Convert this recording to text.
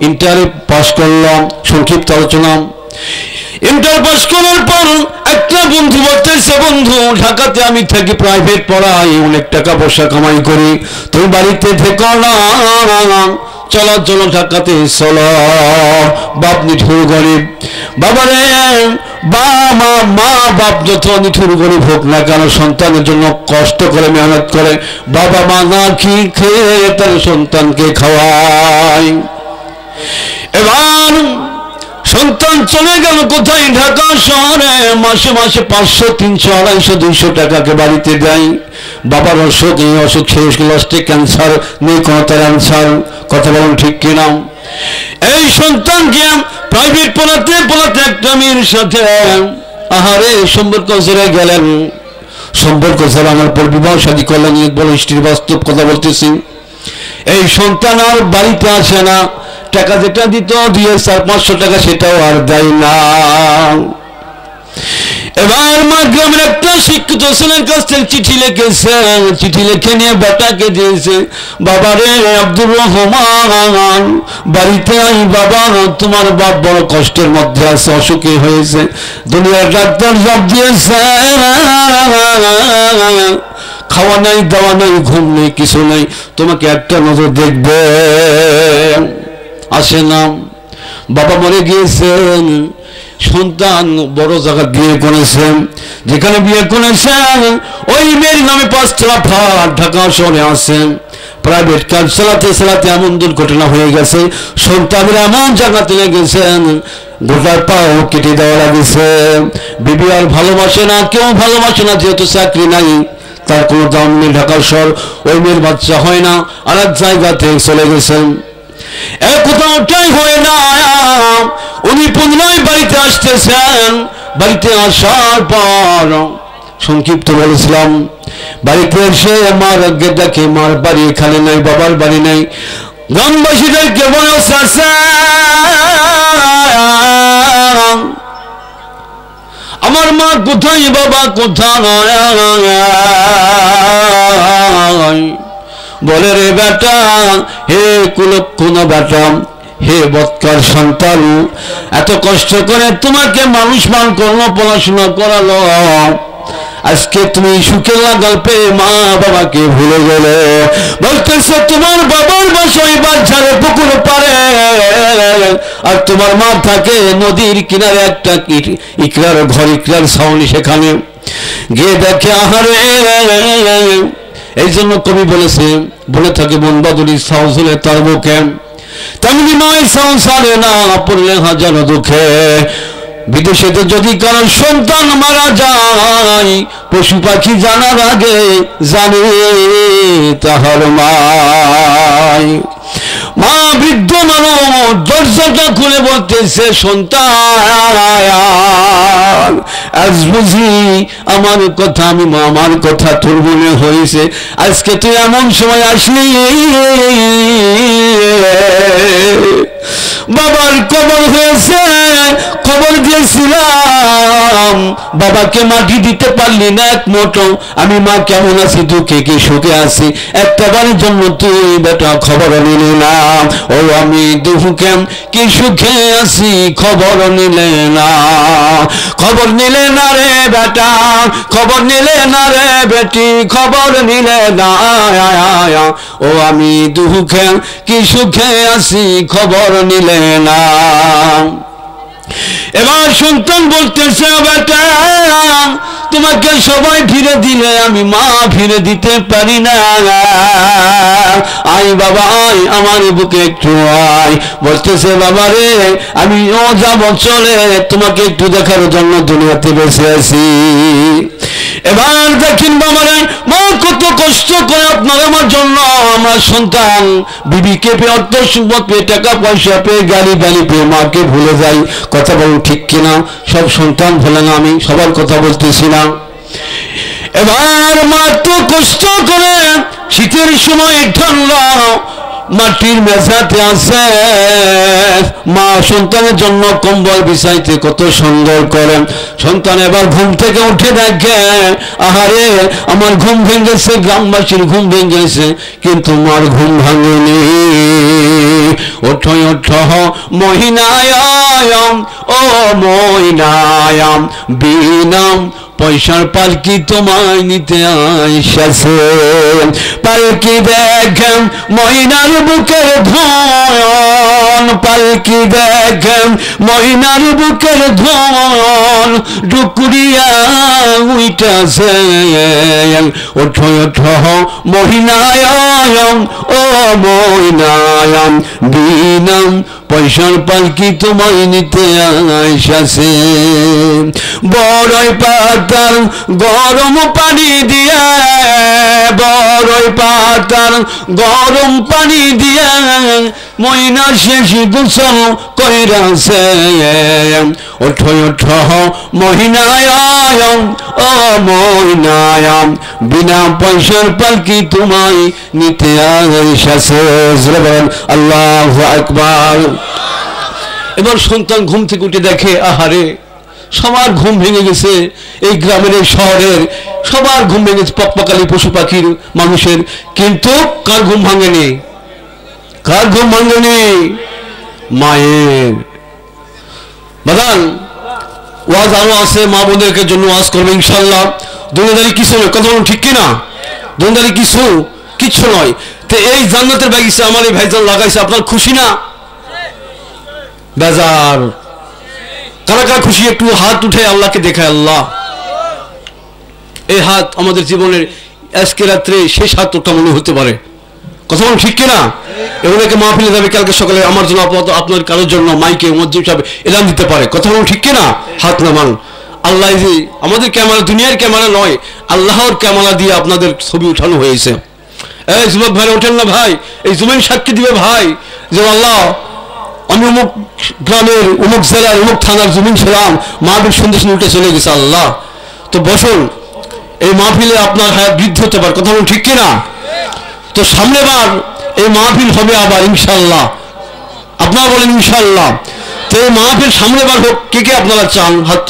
ইন্টারে পাস করলাম, সংক্ষিপ্ত আলোচনা। ইন্টার পাস করার পর একটা বন্ধু বলতেছে, বন্ধু ঢাকাতে আমি থাকি, প্রাইভেট পড়াই, অনেক টাকা পয়সা কামাই করি, তুমি বাড়িতে থেকো না, চলো চলো ঢাকাতে চলো। বাপ নিঠুর গরিব, বাবারে মা বাপ যত নিঠুর গরিব হোক না কেন, সন্তানের জন্য কষ্ট করে মেহনত করে, বাবা মা না কি খেয়ে তার সন্তানকে খাওয়ায়। এবার সন্তান চলে গেল কোথায়, ঢাকা শহরে, মাসে মাসে 500, 300, 250, 200 টাকাকে বাড়িতে দেয়। বাবার অসুখ, এই অসুখ শেষ, লাস্টে ক্যান্সার, নেই কোনো তার অ্যান্সার। কথা বলুন ঠিক কিনা? এই সন্তানকে প্রাইভেট পড়াতে পড়াতে একটা মেয়ের সাথে আহারে সম্পর্ক ছেড়ে গেলেন। সম্পর্ক ছেড়ে আমার পর বিবাহ শাদী করলেন। বলো স্ত্রীর বাস্তব কথা বলতেছি। এই সন্তান আর বাড়িতে আসে না, টাকা যেটা দিত 200-500 টাকা সেটাও আর দেয় না। এবার মা গ্রামের একটা শিক্ষিত ছেলের কাছ থেকে চিঠি লিখেছে, চিঠি লিখে নিয়ে বেটাকে দিয়েছে, বাবারে আব্দুর রহমান বাড়িতে আই, বাবা তোমার বাপ বড় কষ্টের মধ্যে আছে, অসুখী হয়েছে, দুনিয়ার ডাক্তার জব দিয়েছে, খাওয়া নাই, দাওয়া নাই, ঘুম নেই, কিছু নেই, তোমাকে একটা নজর দেখবে। আসে না, বাবা মরে গিয়েছেন, সন্তান বড় জায়গা বিয়ে করেছেন, যেখানে বিয়ে করেছেন ওই মেয়ের নামে 5 তলা ফ্ল্যাট ঢাকা শহরে আছেন। প্রাইভেট কার চালাতে চালাতে এমন দুর্ঘটনা হয়ে গেছে, সন্তানের এমন জায়গাতে লেগেছেন, গোটার পাও কেটে দেওয়া লাগেছে। বিবি আর ভালোবাসে না, কেউ ভালোবাসে না, যেহেতু চাকরি নাই, তার কোনো দাম নেই। ঢাকা শহর, ওই মেয়ের বাচ্চা হয় না, আর এক জায়গাতে চলে গেছেন। কোথাওটাই হয় না, উনি পুনরায় বাড়িতে আসতেছেন। বাড়িতে আসার পর সংক্ষিপ্ত বলেছিলাম, বাড়িতে এসে মার আগে দেখে মার বাড়ি এখানে নাই, বাবার বাড়ি নাই। গ্রামবাসীদেরকে বলছে, আমার মা কোথায়, বাবা কোথায়? বলে রে বেটা, হে কুলক্ষণ বেটা, হে বৎকার সন্তান, এত কষ্ট করে তোমাকে মানুষ মান করলো, পড়াশোনা করালো, আজকে তুমি সুখে লাগাল পেয়ে মা বাবাকে ভুলে গেলে। বলতেছে তোমার বাবার বাসায় বাচ্চারে পুকুর পারে, আর তোমার মা থাকে নদীর কিনারে একটা ইকরার ঘর, ইকরার ছাউনি, সেখানে গিয়ে দেখে আহারে। এই জন্য কবি বলেছে, বলে থাকে মন বাদুরি সাউজলে তার বুকে, তেমনি নয় সংসারে না পড়লে হাজারো দুঃখে। বিদেশেতে যদি কারো সন্তান মারা যায়, পশু পাখি জানার আগে জানে তাহার মাই। মা বৃদ্ধ মানুষ দরজাটা খুলে বলতেছে, সন্তান আজ বুঝি আমার কথা, আমি আমার কথা তোর মনে হয়েছে, আজকে তুই এমন সময় আসলি, বাবার কবর হয়েছে, খবর দিয়েছিলাম, বাবাকে মাটি দিতে পারলি না এক মুঠো, আমি মা কেমন আছি, দুঃখে কি সুখে আছি, একটা বারের জন্য তুই বেটা খবর নিলি না। ও আমি দুঃখে কি সুখে আছি, খবর নিলে না, খবর নিলে না রে বেটা, খবর নিলে না রে বেটি, খবর নিলে না। ও আমি দুঃখে কি সুখে আছি, খবর নিলে না। এবার সন্তান বলতেছে, বেটা তোমাকে সবাই ফিরে দিলে আমি মা ফিরে দিতে পারি না, আই বাবা আই, আমার বুকে একটু আয়। বলতেছে, বাবা রে আমিও যাব চলে, তোমাকে একটু দেখার জন্য দুনিয়াতে বেঁচে আছি। এবার দেখেন বাবারে, মা কত কষ্ট করে আপনার আমার জন্য, আমার সন্তান বিবিকে পেয়ে, অর্থ সম্পদ পেয়ে, টাকা পয়সা পেয়ে, গাড়ি বাড়ি পেয়ে মাকে ভুলে যাই। কথা বলুন ঠিক কিনা? সব সন্তান ভুলে না, আমি সবার কথা বলতেছি না। এবার মা তো কষ্ট করে শীতের সময় ঠান্ডা মাটির মেঝাতে আছে, মা সন্তানের জন্য কম্বল বিছাইতে কত সুন্দর করেন। সন্তান এবার ঘুম থেকে উঠে দেখে, আহারে আমার ঘুম ভেঙেছে, গ্রামবাসীর ঘুম ভেঙেছে, কিন্তু মার ঘুম ভাঙেনি। ওঠো ওঠো মহিনায়াম ও মহিনায়াম বিনাম পয়সার পালকি তোমায় নিতে আইসাছে পালকি দেখেন মহিনার বুকের ধন পালকি দেখেন মহিনার বুকের ধন ডুকুরিয়া উইটাছে ওঠো ওঠো মহিনায়াম ও মহিনায়াম বিনাম পয়সার পালকি তোমায় নিতে আইসাছে বড়ই পাতার গরম পানি দিয়া বড়ই পাতার গরম পানি দিয়া ময়না শেষ গোসল কইরাছে ওঠো ওঠো মহিনায়াম ও মহিনায়াম বিনা পয়সার পালকি তোমায় নিতে আইসাছে আল্লাহু আকবার। এবার সন্তান ঘুম থেকে উঠে দেখে আহারে সবার ঘুম ভেঙে গেছে, এই গ্রামের এই শহরের সবার ঘুম ভেঙে গেছে, পক্ষপাকালী পশু পাখির মানুষের, কিন্তু কার ঘুম ভাঙেনি? কার ঘুম ভাঙেনি? মায়ের। বাদান ওয়াজ আরো আছে, মা বোনদেরকে জন্য ওয়াজ করবে ইনশাল্লাহ। দুনিয়াদারি কিছু নয়, কথা বলুন ঠিক কিনা? দুনিয়াদারি কিছু নয়। তো এই জান্নাতের বাগিচা আমার এই ভাইজান লাগাইছে, আপনার খুশি না বেজার? কারা কারা খুশি? একটু হাত উঠে আল্লাহকে দেখায়। আল্লাহ এই হাত আমাদের জীবনের আজকে রাত্রে শেষ হাত ওটা মনে হতে পারে, কথা বলুন ঠিক কিনা? এগুলোকে মাহফিলে যাবে কালকে সকালে, আমার জন্য আপনার কারোর জন্য মাইকে মসজিদ সাহেব এলান দিতে পারে, কথা বলুন ঠিক কিনা? হাত নামান। আল্লাহ যে আমাদের ক্যামেরা দুনিয়ার ক্যামেরা নয়, আল্লাহর ক্যামেরা দিয়ে আপনাদের ছবি উঠানো হয়েছে। এই যুবক ভাই ওঠেন না ভাই, এই জমিন সাক্ষী দিবে ভাই যে আল্লাহ আমি অমুক গ্রামের অমুক জেলার অমুক থানার জমিন ছিলাম, মাহফিল সন্দেশ উঠে চলে গেছে। আল্লাহ তো বসুন, এই মাহফিলে আপনার হায়াত বৃদ্ধি হতে পারে, কথা বলুন ঠিক কিনা? তো সামনেবার এই মাহফিল হবে আবার ইনশাল্লাহ, আপনারা বলেন ইনশাল্লাহ। তো এই মাহফিল সামনেবার হোক, কে কে আপনারা চান? হাত